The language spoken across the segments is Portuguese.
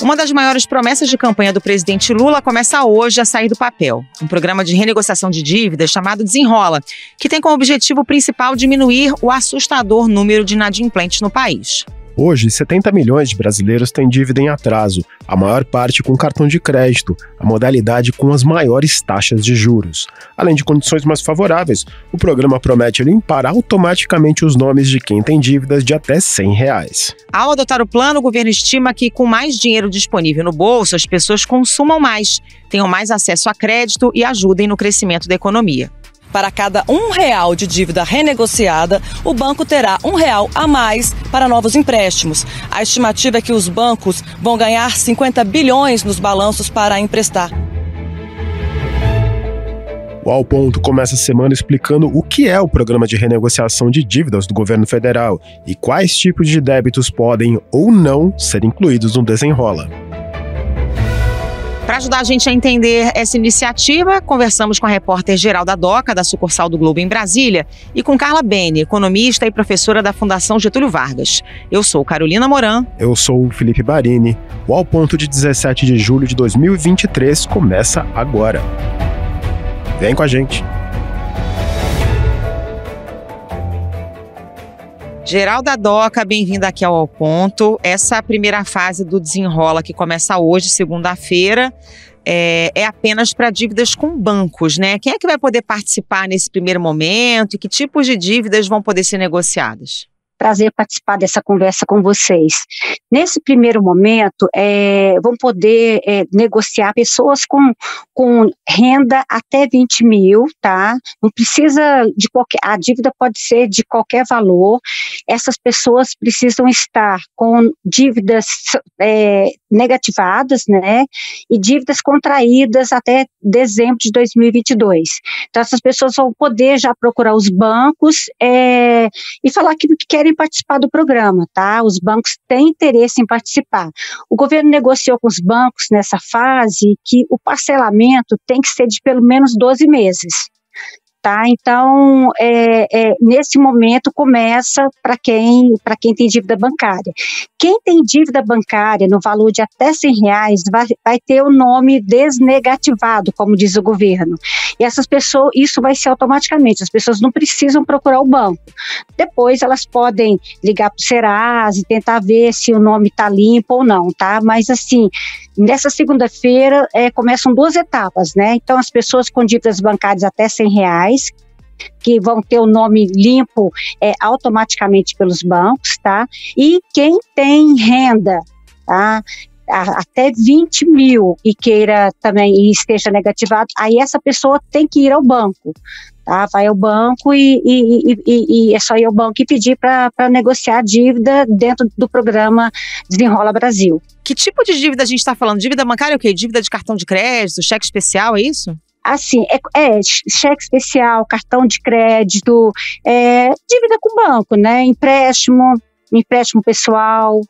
Uma das maiores promessas de campanha do presidente Lula começa hoje a sair do papel. Um programa de renegociação de dívidas chamado Desenrola, que tem como objetivo principal diminuir o assustador número de inadimplentes no país. Hoje, 70 milhões de brasileiros têm dívida em atraso, a maior parte com cartão de crédito, a modalidade com as maiores taxas de juros. Além de condições mais favoráveis, o programa promete limpar automaticamente os nomes de quem tem dívidas de até R$100. Ao adotar o plano, o governo estima que, com mais dinheiro disponível no bolso, as pessoas consumam mais, tenham mais acesso a crédito e ajudem no crescimento da economia. Para cada R$1 de dívida renegociada, o banco terá R$1 a mais para novos empréstimos. A estimativa é que os bancos vão ganhar 50 bilhões nos balanços para emprestar. O Ao Ponto começa a semana explicando o que é o programa de renegociação de dívidas do governo federal e quais tipos de débitos podem ou não ser incluídos no Desenrola. Para ajudar a gente a entender essa iniciativa, conversamos com a repórter Geralda Doca, da sucursal do Globo em Brasília, e com Carla Bene, economista e professora da Fundação Getúlio Vargas. Eu sou Carolina Moran. Eu sou o Felipe Barini. O Ao Ponto de 17 de julho de 2023 começa agora. Vem com a gente. Geralda Doca, bem-vinda aqui ao Ponto. Essa primeira fase do Desenrola, que começa hoje, segunda-feira, é apenas para dívidas com bancos, né? Quem é que vai poder participar nesse primeiro momento e que tipos de dívidas vão poder ser negociadas? Prazer participar dessa conversa com vocês. Nesse primeiro momento, vão poder negociar pessoas com renda até 20 mil, tá? Não precisa de a dívida pode ser de qualquer valor. Essas pessoas precisam estar com dívidas negativadas, né? E dívidas contraídas até dezembro de 2022. Então, essas pessoas vão poder já procurar os bancos e falar aquilo que querem participar do programa, tá? Os bancos têm interesse em participar. O governo negociou com os bancos nessa fase que o parcelamento tem que ser de pelo menos 12 meses. Tá? Então, nesse momento começa para quem tem dívida bancária. Quem tem dívida bancária no valor de até R$100 vai ter o nome desnegativado, como diz o governo. E essas pessoas, isso vai ser automaticamente, as pessoas não precisam procurar o banco. Depois elas podem ligar para o Serasa e tentar ver se o nome está limpo ou não, tá? Mas assim, nessa segunda-feira começam 2 etapas, né? Então as pessoas com dívidas bancárias até R$100, que vão ter o nome limpo automaticamente pelos bancos, tá? E quem tem renda, tá? Até 20 mil e queira também e esteja negativado, aí essa pessoa tem que ir ao banco, tá? Vai ao banco e é só ir ao banco e pedir para negociar a dívida dentro do programa Desenrola Brasil. Que tipo de dívida a gente está falando? Dívida bancária é o quê? Dívida de cartão de crédito, cheque especial, é isso? Assim, cheque especial, cartão de crédito, dívida com banco, né? Empréstimo pessoal,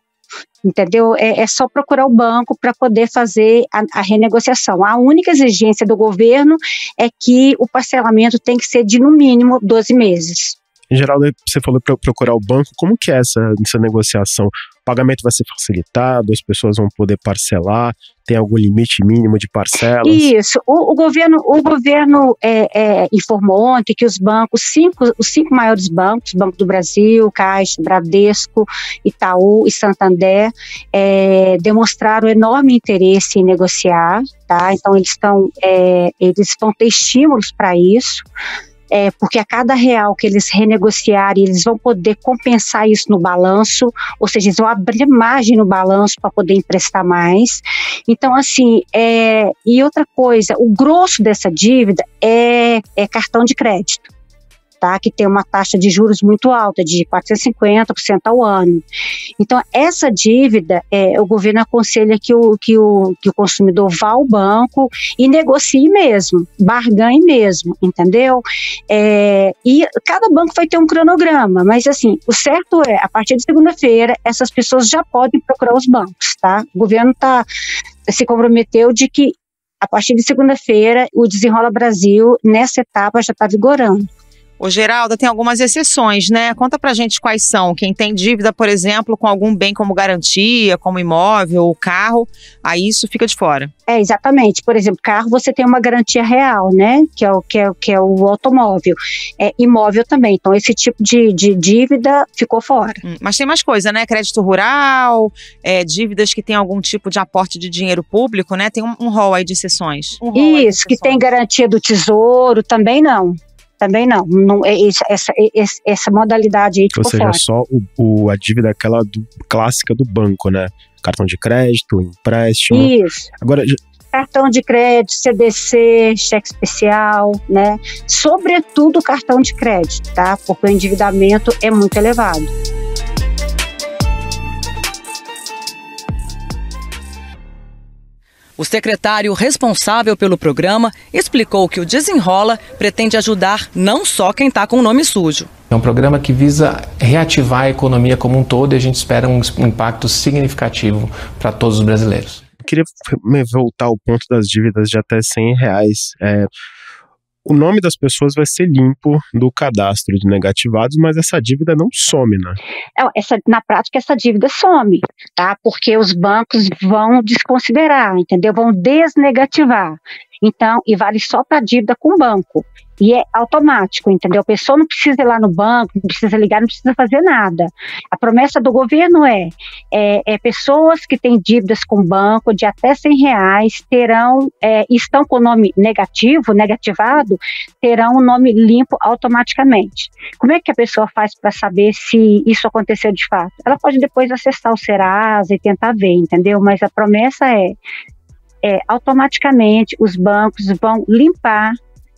entendeu? É só procurar o banco para poder fazer a renegociação. A única exigência do governo é que o parcelamento tem que ser de, no mínimo, 12 meses. Em geral, você falou para procurar o banco, como que é essa negociação? O pagamento vai ser facilitado, as pessoas vão poder parcelar, tem algum limite mínimo de parcelas? Isso, o governo informou ontem que os cinco maiores bancos, Banco do Brasil, Caixa, Bradesco, Itaú e Santander, demonstraram enorme interesse em negociar, tá? Então eles vão ter estímulos para isso. Porque a cada real que eles renegociarem, eles vão poder compensar isso no balanço, ou seja, eles vão abrir margem no balanço para poder emprestar mais. Então, assim, e outra coisa, o grosso dessa dívida é cartão de crédito, tá? Que tem uma taxa de juros muito alta, de 450% ao ano. Então, essa dívida, o governo aconselha que o consumidor vá ao banco e negocie mesmo, barganhe mesmo, entendeu? E cada banco vai ter um cronograma, mas assim, o certo a partir de segunda-feira, essas pessoas já podem procurar os bancos, tá? O governo se comprometeu de que, a partir de segunda-feira, o Desenrola Brasil, nessa etapa, já está vigorando. Ô, Geralda, tem algumas exceções, né? Conta pra gente quais são. Quem tem dívida, por exemplo, com algum bem como garantia, como imóvel ou carro, aí isso fica de fora. Exatamente. Por exemplo, carro você tem uma garantia real, né? Que é o automóvel. Imóvel também. Então, esse tipo de dívida ficou fora. Mas tem mais coisa, né? Crédito rural, dívidas que tem algum tipo de aporte de dinheiro público, né? Tem um rol aí de exceções. Isso, que tem garantia do Tesouro, também não. Essa modalidade aí ficou fora. Ou seja, só a dívida aquela clássica do banco, né? Cartão de crédito, empréstimo. Isso. Agora, cartão de crédito, CDC, cheque especial, né? Sobretudo cartão de crédito, tá? Porque o endividamento é muito elevado. O secretário responsável pelo programa explicou que o Desenrola pretende ajudar não só quem está com o nome sujo. É um programa que visa reativar a economia como um todo e a gente espera um impacto significativo para todos os brasileiros. Eu queria voltar ao ponto das dívidas de até R$100. O nome das pessoas vai ser limpo do cadastro de negativados, mas essa dívida não some, né? Na prática, essa dívida some, tá? Porque os bancos vão desconsiderar, entendeu? Vão desnegativar. Então, e vale só para dívida com o banco. E é automático, entendeu? A pessoa não precisa ir lá no banco, não precisa ligar, não precisa fazer nada. A promessa do governo é pessoas que têm dívidas com o banco de até R$100 estão com o nome negativado, terão o nome limpo automaticamente. Como é que a pessoa faz para saber se isso aconteceu de fato? Ela pode depois acessar o Serasa e tentar ver, entendeu? Mas a promessa automaticamente os bancos vão limpar,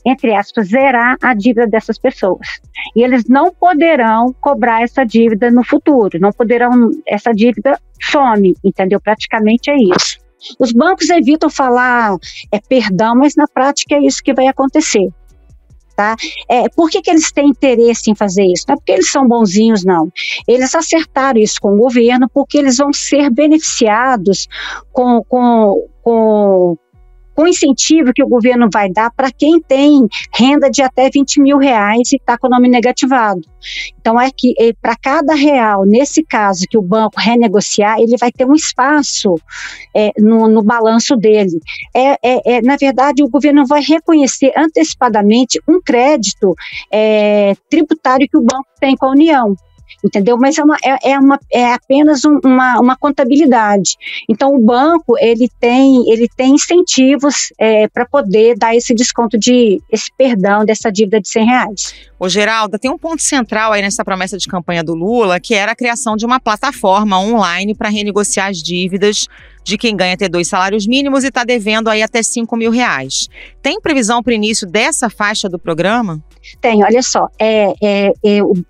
entre aspas, zerar a dívida dessas pessoas. E eles não poderão cobrar essa dívida no futuro, essa dívida some, entendeu? Praticamente é isso. Os bancos evitam falar perdão, mas na prática é isso que vai acontecer. Tá? Por que eles têm interesse em fazer isso? Não é porque eles são bonzinhos, não. Eles acertaram isso com o governo porque eles vão ser beneficiados com o incentivo que o governo vai dar para quem tem renda de até R$20 mil e está com o nome negativado. Então, para cada real, nesse caso, que o banco renegociar, ele vai ter um espaço no balanço dele. Na verdade, o governo vai reconhecer antecipadamente um crédito tributário que o banco tem com a União. Entendeu? Mas é apenas uma contabilidade. Então, o banco ele tem incentivos para poder dar esse desconto esse perdão dessa dívida de R$100. Ô, Geralda, tem um ponto central aí nessa promessa de campanha do Lula, que era a criação de uma plataforma online para renegociar as dívidas de quem ganha até 2 salários mínimos e está devendo aí até R$5 mil. Tem previsão para o início dessa faixa do programa? Tem, olha só,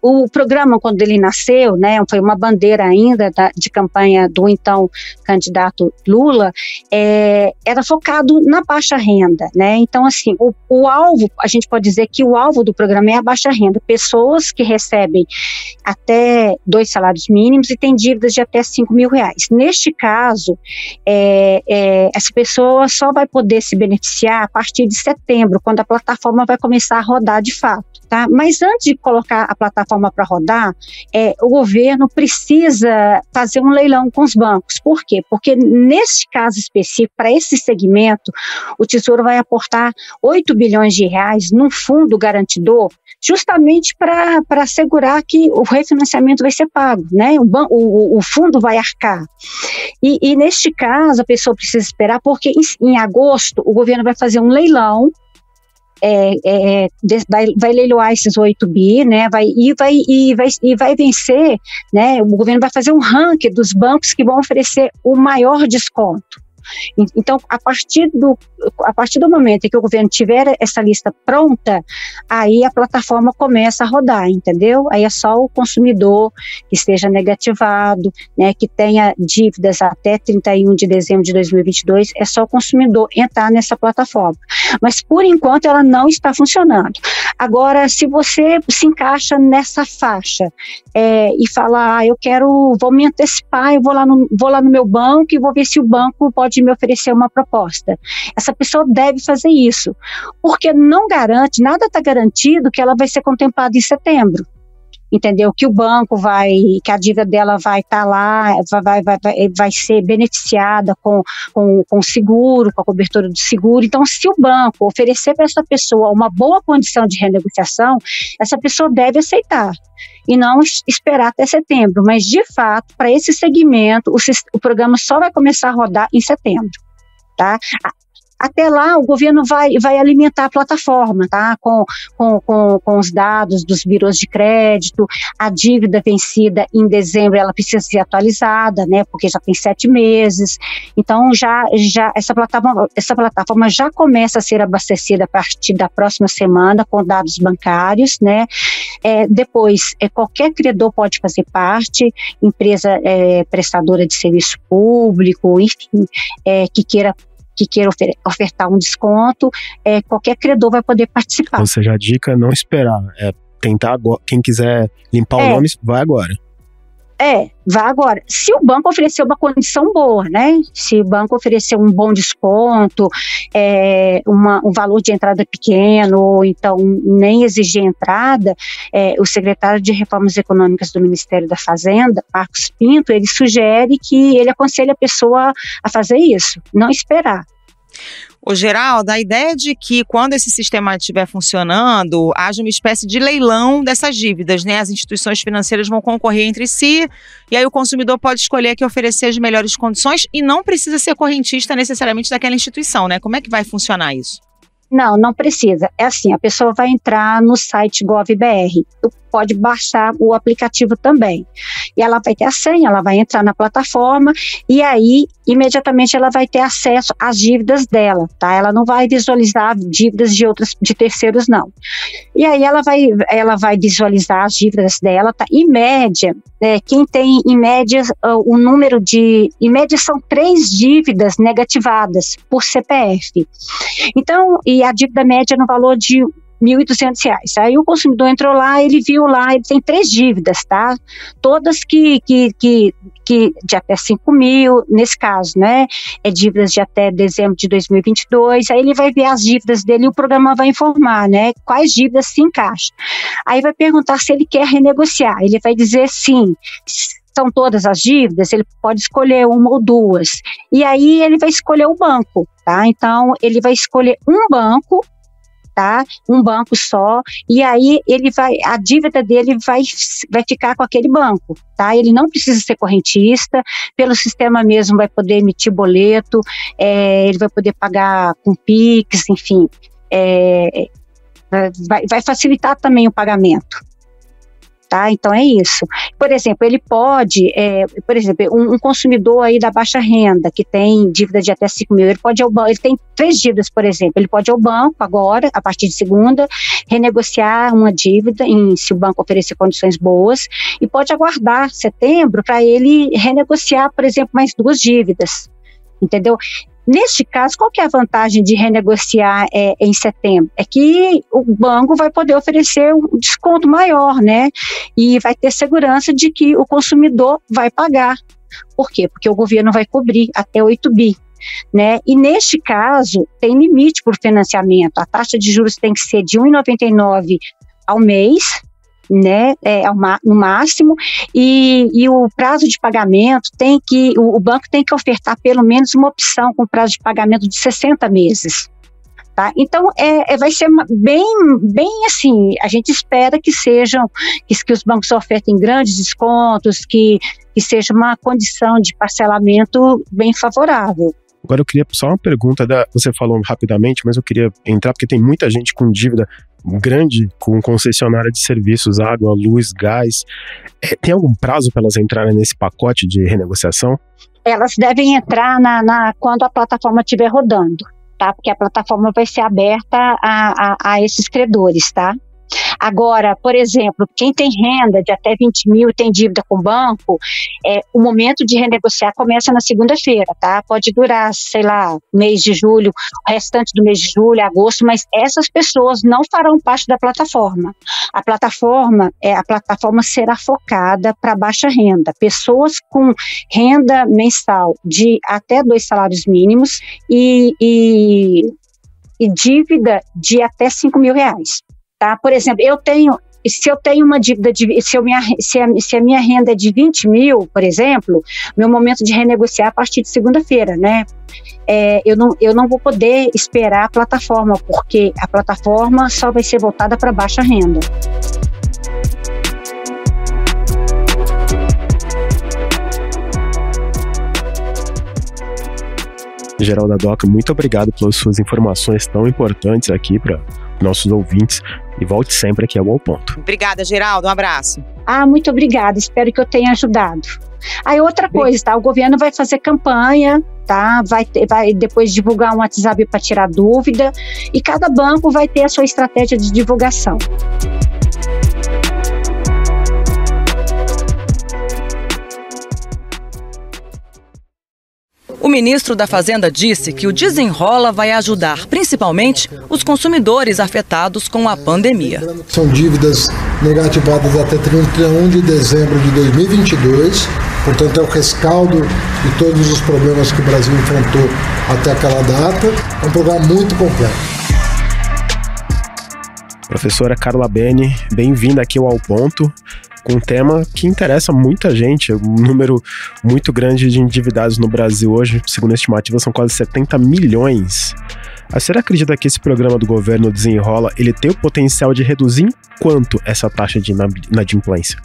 o programa, quando ele nasceu, né, foi uma bandeira ainda de campanha do então candidato Lula, era focado na baixa renda, né, então assim, o alvo, a gente pode dizer que o alvo do programa é a baixa renda, pessoas que recebem até 2 salários mínimos e têm dívidas de até R$5 mil. Neste caso, essa pessoa só vai poder se beneficiar a partir de setembro, quando a plataforma vai começar a rodar de fato, tá? Mas antes de colocar a plataforma para rodar, o governo precisa fazer um leilão com os bancos. Por quê? Porque nesse caso específico, para esse segmento, o Tesouro vai aportar R$8 bilhões num fundo garantidor, justamente para assegurar que o refinanciamento vai ser pago, né? O fundo vai arcar. E neste caso, a pessoa precisa esperar, porque em agosto o governo vai fazer um leilão, vai leiloar esses 8 bi, né? Vai vencer, né? O governo vai fazer um ranking dos bancos que vão oferecer o maior desconto. Então, a partir do momento em que o governo tiver essa lista pronta, aí a plataforma começa a rodar, entendeu? Aí é só o consumidor que esteja negativado, né, que tenha dívidas até 31 de dezembro de 2022, é só o consumidor entrar nessa plataforma. Mas, por enquanto, ela não está funcionando. Agora, se você se encaixa nessa faixa e fala, vou me antecipar, eu vou lá no meu banco e vou ver se o banco pode pode me oferecer uma proposta. Essa pessoa deve fazer isso, porque não garante, nada está garantido que ela vai ser contemplada em setembro. Entendeu? Que o banco que a dívida dela vai estar lá, vai ser beneficiada com o seguro, com a cobertura do seguro. Então, se o banco oferecer para essa pessoa uma boa condição de renegociação, essa pessoa deve aceitar e não esperar até setembro. Mas, de fato, para esse segmento, o programa só vai começar a rodar em setembro, tá? Até lá, o governo vai alimentar a plataforma, tá? Com os dados dos birôs de crédito. A dívida vencida em dezembro, ela precisa ser atualizada, né? Porque já tem 7 meses. Então, essa plataforma já começa a ser abastecida a partir da próxima semana com dados bancários, né? Depois, qualquer credor pode fazer parte, empresa prestadora de serviço público, enfim, que queira ofertar um desconto, qualquer credor vai poder participar. Ou seja, a dica é não esperar, tentar agora. Quem quiser limpar o nome, vai agora. Vai agora. Se o banco oferecer uma condição boa, né? Se o banco oferecer um bom desconto, um valor de entrada pequeno, ou então nem exigir entrada, o secretário de Reformas Econômicas do Ministério da Fazenda, Marcos Pinto, ele sugere que ele aconselha a pessoa a fazer isso, não esperar. Ô Geraldo, a ideia de que quando esse sistema estiver funcionando, haja uma espécie de leilão dessas dívidas, né? As instituições financeiras vão concorrer entre si e aí o consumidor pode escolher que oferecer as melhores condições e não precisa ser correntista necessariamente daquela instituição, né? Como é que vai funcionar isso? Não precisa. É assim, a pessoa vai entrar no site GovBR, pode baixar o aplicativo também. E ela vai ter a senha, ela vai entrar na plataforma e aí, imediatamente, ela vai ter acesso às dívidas dela, tá? Ela não vai visualizar dívidas de terceiros, não. E aí, ela vai visualizar as dívidas dela, tá? Em média, quem tem, em média, o número de... Em média, são 3 dívidas negativadas por CPF. Então, e a dívida média no valor de R$1.200. Aí o consumidor entrou lá, ele viu lá, ele tem 3 dívidas, tá? Todas que de até 5 mil, nesse caso, né? Dívidas de até dezembro de 2022. Aí ele vai ver as dívidas dele e o programa vai informar, né? Quais dívidas se encaixam. Aí vai perguntar se ele quer renegociar. Ele vai dizer sim. São todas as dívidas, ele pode escolher uma ou 2. E aí ele vai escolher o banco, tá? Então, ele vai escolher um banco, tá? Um banco só, e aí a dívida dele vai ficar com aquele banco, tá? Ele não precisa ser correntista, pelo sistema mesmo vai poder emitir boleto, ele vai poder pagar com Pix, enfim, vai facilitar também o pagamento. Tá? Então é isso. Por exemplo, ele pode, um consumidor aí da baixa renda, que tem dívida de até 5 mil, ele pode ir ao banco, ele tem 3 dívidas, por exemplo, ele pode ir ao banco agora, a partir de segunda, renegociar uma dívida, se o banco oferecer condições boas, e pode aguardar setembro para ele renegociar, por exemplo, mais 2 dívidas, entendeu? Neste caso, qual que é a vantagem de renegociar em setembro? É que o banco vai poder oferecer um desconto maior, né? E vai ter segurança de que o consumidor vai pagar. Por quê? Porque o governo vai cobrir até 8 bi. Né? E neste caso, tem limite por financiamento. A taxa de juros tem que ser de 1,99 ao mês, né, no máximo, e o prazo de pagamento o banco tem que ofertar pelo menos uma opção com prazo de pagamento de 60 meses. Tá? Então, vai ser bem assim, a gente espera que os bancos ofertem grandes descontos, que seja uma condição de parcelamento bem favorável. Agora eu queria só uma pergunta, você falou rapidamente, mas eu queria entrar porque tem muita gente com dívida grande com concessionária de serviços, água, luz, gás. Tem algum prazo para elas entrarem nesse pacote de renegociação? Elas devem entrar quando a plataforma estiver rodando, tá? Porque a plataforma vai ser aberta a esses credores, tá? Agora, por exemplo, quem tem renda de até 20 mil e tem dívida com o banco, o momento de renegociar começa na segunda-feira, tá? Pode durar, sei lá, mês de julho, o restante do mês de julho, agosto, mas essas pessoas não farão parte da plataforma. A plataforma será focada para baixa renda, pessoas com renda mensal de até 2 salários mínimos e dívida de até 5 mil reais. Tá? Por exemplo, se eu tenho uma dívida, se a minha renda é de 20 mil, por exemplo, meu momento de renegociar a partir de segunda-feira, né? Eu não vou poder esperar a plataforma, porque a plataforma só vai ser voltada para baixa renda. Geralda Doca, muito obrigado pelas suas informações tão importantes aqui para nossos ouvintes e volte sempre aqui ao Ao Ponto. Obrigada, Geralda, um abraço. Muito obrigada, espero que eu tenha ajudado. Aí outra coisa, tá? O governo vai fazer campanha, tá? Vai depois divulgar um WhatsApp para tirar dúvida e cada banco vai ter a sua estratégia de divulgação. O ministro da Fazenda disse que o Desenrola vai ajudar principalmente os consumidores afetados com a pandemia. São dívidas negativadas até 31 de dezembro de 2022, portanto é o rescaldo de todos os problemas que o Brasil enfrentou até aquela data. É um programa muito completo. Professora Carla Bene, bem-vinda aqui ao Ponto, com um tema que interessa muita gente, um número muito grande de endividados no Brasil hoje, segundo a estimativa, são quase 70 milhões. A senhora acredita que esse programa do governo Desenrola, ele tem o potencial de reduzir em quanto essa taxa de inadimplência?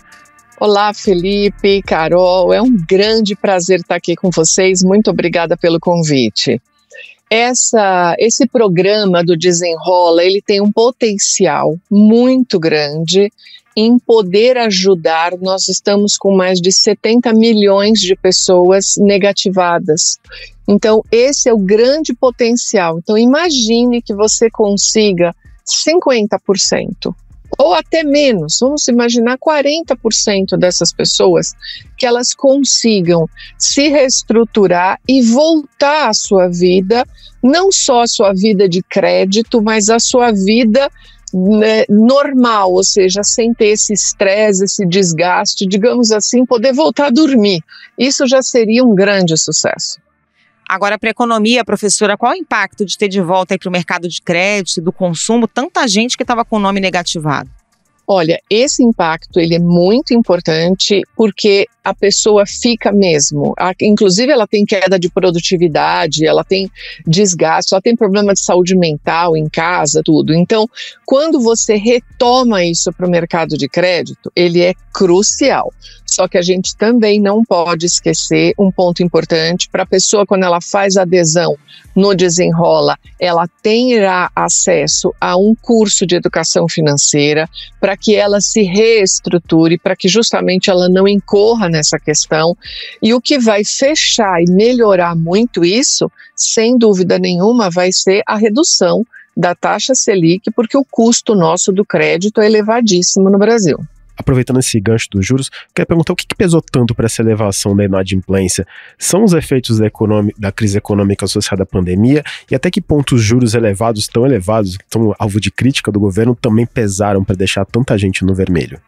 Olá, Felipe, Carol, é um grande prazer estar aqui com vocês, muito obrigada pelo convite. Esse programa do Desenrola, ele tem um potencial muito grande em poder ajudar. Nós estamos com mais de 70 milhões de pessoas negativadas. Então, esse é o grande potencial. Então, imagine que você consiga 50%. Ou até menos, vamos imaginar 40% dessas pessoas que elas consigam se reestruturar e voltar à sua vida, não só a sua vida de crédito, mas a sua vida normal, ou seja, sem ter esse estresse, esse desgaste, digamos assim, poder voltar a dormir. Isso já seria um grande sucesso. Agora, para a economia, professora, qual o impacto de ter de volta para o mercado de crédito e do consumo tanta gente que estava com o nome negativado? Olha, esse impacto ele é muito importante porque a pessoa fica mesmo, inclusive ela tem queda de produtividade, ela tem desgaste, ela tem problema de saúde mental em casa, tudo. Então, quando você retoma isso para o mercado de crédito, ele é crucial. Só que a gente também não pode esquecer um ponto importante para a pessoa, quando ela faz adesão no Desenrola, ela terá acesso a um curso de educação financeira para que ela se reestruture, para que justamente ela não incorra nessa questão. E o que vai fechar e melhorar muito isso, sem dúvida nenhuma, vai ser a redução da taxa Selic, porque o custo nosso do crédito é elevadíssimo no Brasil. Aproveitando esse gancho dos juros, quero perguntar o que pesou tanto para essa elevação da inadimplência? São os efeitos da crise econômica associada à pandemia e até que ponto os juros elevados, tão alvo de crítica do governo, também pesaram para deixar tanta gente no vermelho?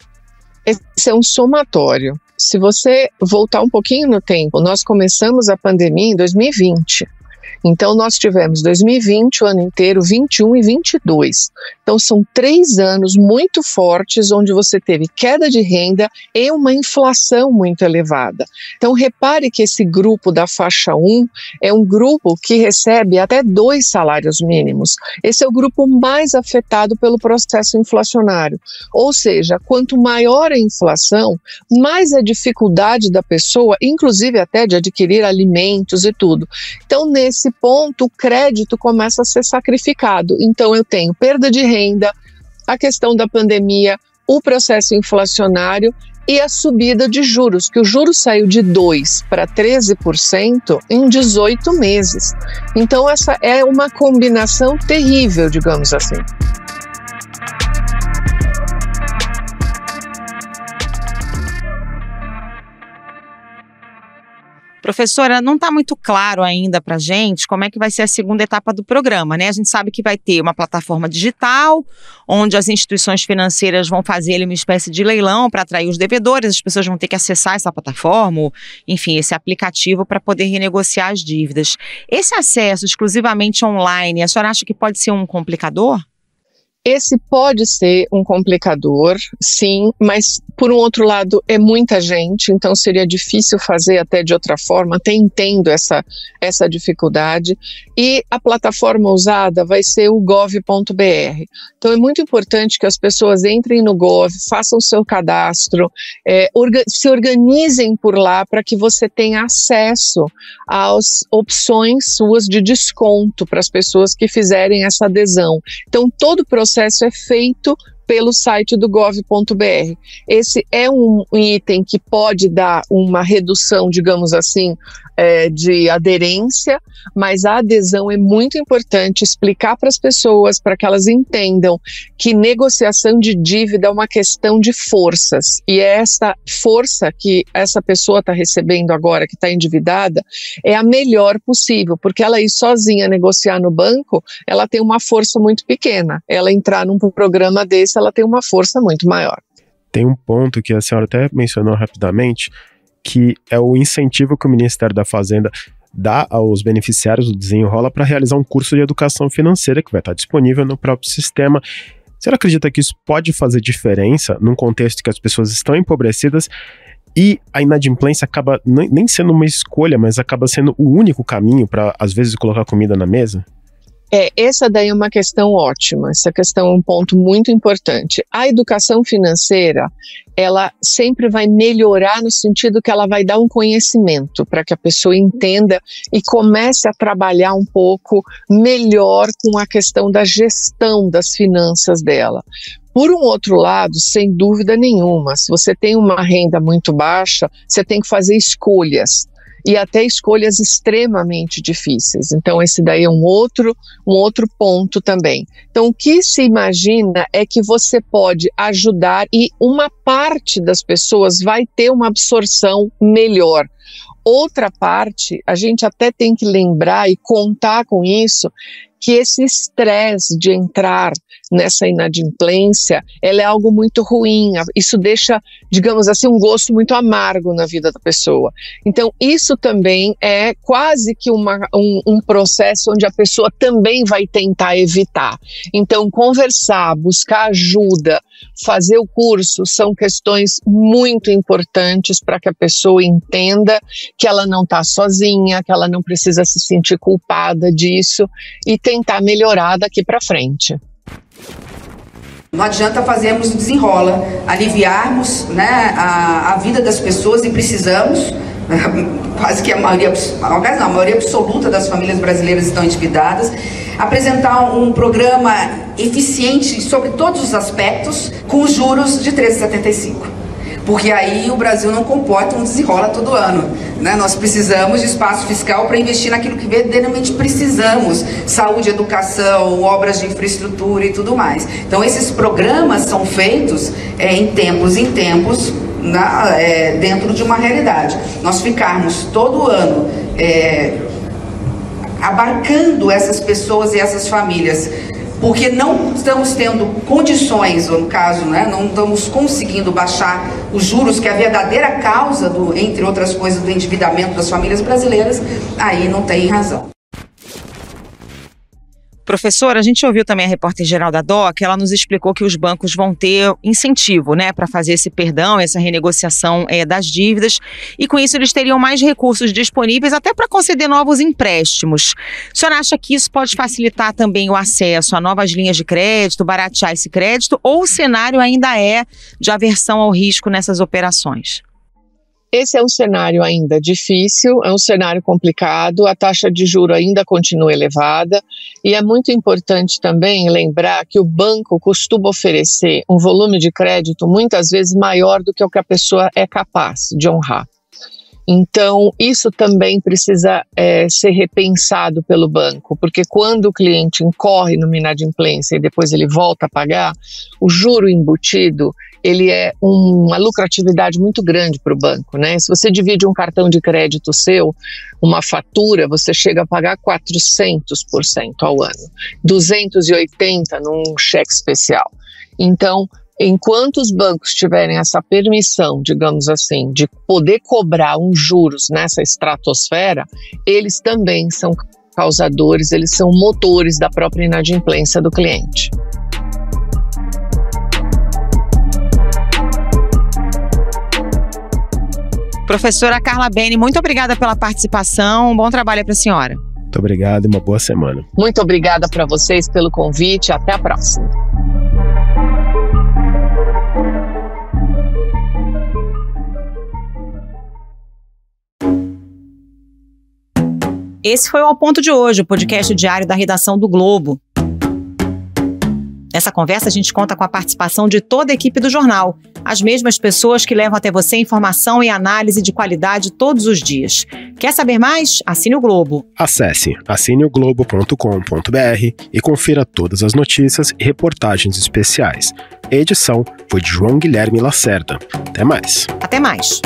Esse é um somatório. Se você voltar um pouquinho no tempo, nós começamos a pandemia em 2020. Então, nós tivemos 2020, o ano inteiro, 21 e 22. Então, são 3 anos muito fortes, onde você teve queda de renda e uma inflação muito elevada. Então, repare que esse grupo da faixa 1 é um grupo que recebe até 2 salários mínimos. Esse é o grupo mais afetado pelo processo inflacionário. Ou seja, quanto maior a inflação, mais a dificuldade da pessoa, inclusive até de adquirir alimentos e tudo. Então, nesse ponto, o crédito começa a ser sacrificado. Então, eu tenho perda de renda, a questão da pandemia, o processo inflacionário e a subida de juros, que o juro saiu de 2% para 13% em 18 meses. Então, essa é uma combinação terrível, digamos assim. Professora, não está muito claro ainda para a gente como é que vai ser a segunda etapa do programa, né? A gente sabe que vai ter uma plataforma digital, onde as instituições financeiras vão fazer ali uma espécie de leilão para atrair os devedores, as pessoas vão ter que acessar essa plataforma, ou, enfim, esse aplicativo para poder renegociar as dívidas. Esse acesso exclusivamente online, a senhora acha que pode ser um complicador? Esse pode ser um complicador, sim, mas por um outro lado é muita gente, então seria difícil fazer até de outra forma, até entendo essa dificuldade, e a plataforma usada vai ser o gov.br. Então é muito importante que as pessoas entrem no Gov, façam o seu cadastro, se organizem por lá para que você tenha acesso às opções suas de desconto para as pessoas que fizerem essa adesão. Então todo o processo é feito pelo site do gov.br. Esse é um item que pode dar uma redução, digamos assim, de aderência, mas a adesão é muito importante, explicar para as pessoas, para que elas entendam que negociação de dívida é uma questão de forças, e essa força que essa pessoa está recebendo agora, que está endividada, é a melhor possível, porque ela ir sozinha negociar no banco, ela tem uma força muito pequena, ela entrar num programa desse, ela tem uma força muito maior. Tem um ponto que a senhora até mencionou rapidamente, que é o incentivo que o Ministério da Fazenda dá aos beneficiários do Desenrola para realizar um curso de educação financeira que vai estar disponível no próprio sistema. Você acredita que isso pode fazer diferença num contexto que as pessoas estão empobrecidas e a inadimplência acaba nem sendo uma escolha, mas acaba sendo o único caminho para, às vezes, colocar comida na mesa? Essa daí é uma questão ótima, essa questão é um ponto muito importante. A educação financeira, ela sempre vai melhorar no sentido que ela vai dar um conhecimento para que a pessoa entenda e comece a trabalhar um pouco melhor com a questão da gestão das finanças dela. Por um outro lado, sem dúvida nenhuma, se você tem uma renda muito baixa, você tem que fazer escolhas. E até escolhas extremamente difíceis. Então esse daí é um outro ponto também. Então o que se imagina é que você pode ajudar e uma parte das pessoas vai ter uma absorção melhor. Outra parte, a gente até tem que lembrar e contar com isso, que esse estresse de entrar nessa inadimplência, ela é algo muito ruim, isso deixa, digamos assim, um gosto muito amargo na vida da pessoa. Então isso também é quase que um processo onde a pessoa também vai tentar evitar. Então conversar, buscar ajuda, fazer o curso são questões muito importantes para que a pessoa entenda que ela não está sozinha, que ela não precisa se sentir culpada disso e tentar melhorar daqui para frente. Não adianta fazermos o desenrola, aliviarmos, né, a vida das pessoas, e precisamos, quase que a maioria absoluta das famílias brasileiras estão endividadas, apresentar um programa eficiente sobre todos os aspectos, com juros de 13,75. Porque aí o Brasil não comporta um desenrola todo ano, né? Nós precisamos de espaço fiscal para investir naquilo que verdadeiramente precisamos, saúde, educação, obras de infraestrutura e tudo mais. Então esses programas são feitos em tempos dentro de uma realidade. Nós ficarmos todo ano abarcando essas pessoas e essas famílias, porque não estamos tendo condições, ou no caso, né, não estamos conseguindo baixar os juros, que é a verdadeira causa, entre outras coisas, do endividamento das famílias brasileiras, aí não tem razão. Professora, a gente ouviu também a repórter-geral da DOC, ela nos explicou que os bancos vão ter incentivo, né, para fazer esse perdão, essa renegociação das dívidas, e com isso eles teriam mais recursos disponíveis até para conceder novos empréstimos. A senhora acha que isso pode facilitar também o acesso a novas linhas de crédito, baratear esse crédito, ou o cenário ainda é de aversão ao risco nessas operações? Esse é um cenário ainda difícil, é um cenário complicado, a taxa de juros ainda continua elevada, e é muito importante também lembrar que o banco costuma oferecer um volume de crédito muitas vezes maior do que o que a pessoa é capaz de honrar. Então, isso também precisa ser repensado pelo banco, porque quando o cliente incorre numa inadimplência e depois ele volta a pagar, o juro embutido, ele é uma lucratividade muito grande para o banco, né? Se você divide um cartão de crédito seu, uma fatura, você chega a pagar 400% ao ano, 280% num cheque especial. Então, enquanto os bancos tiverem essa permissão, digamos assim, de poder cobrar uns juros nessa estratosfera, eles também são causadores, eles são motores da própria inadimplência do cliente. Professora Carla Bene, muito obrigada pela participação. Um bom trabalho para a senhora. Muito obrigado e uma boa semana. Muito obrigada para vocês pelo convite. Até a próxima. Esse foi o Ao Ponto de hoje, o podcast diário da redação do Globo. Nessa conversa, a gente conta com a participação de toda a equipe do jornal, as mesmas pessoas que levam até você informação e análise de qualidade todos os dias. Quer saber mais? Assine o Globo. Acesse assineoglobo.com.br e confira todas as notícias e reportagens especiais. A edição foi de João Guilherme Lacerda. Até mais. Até mais.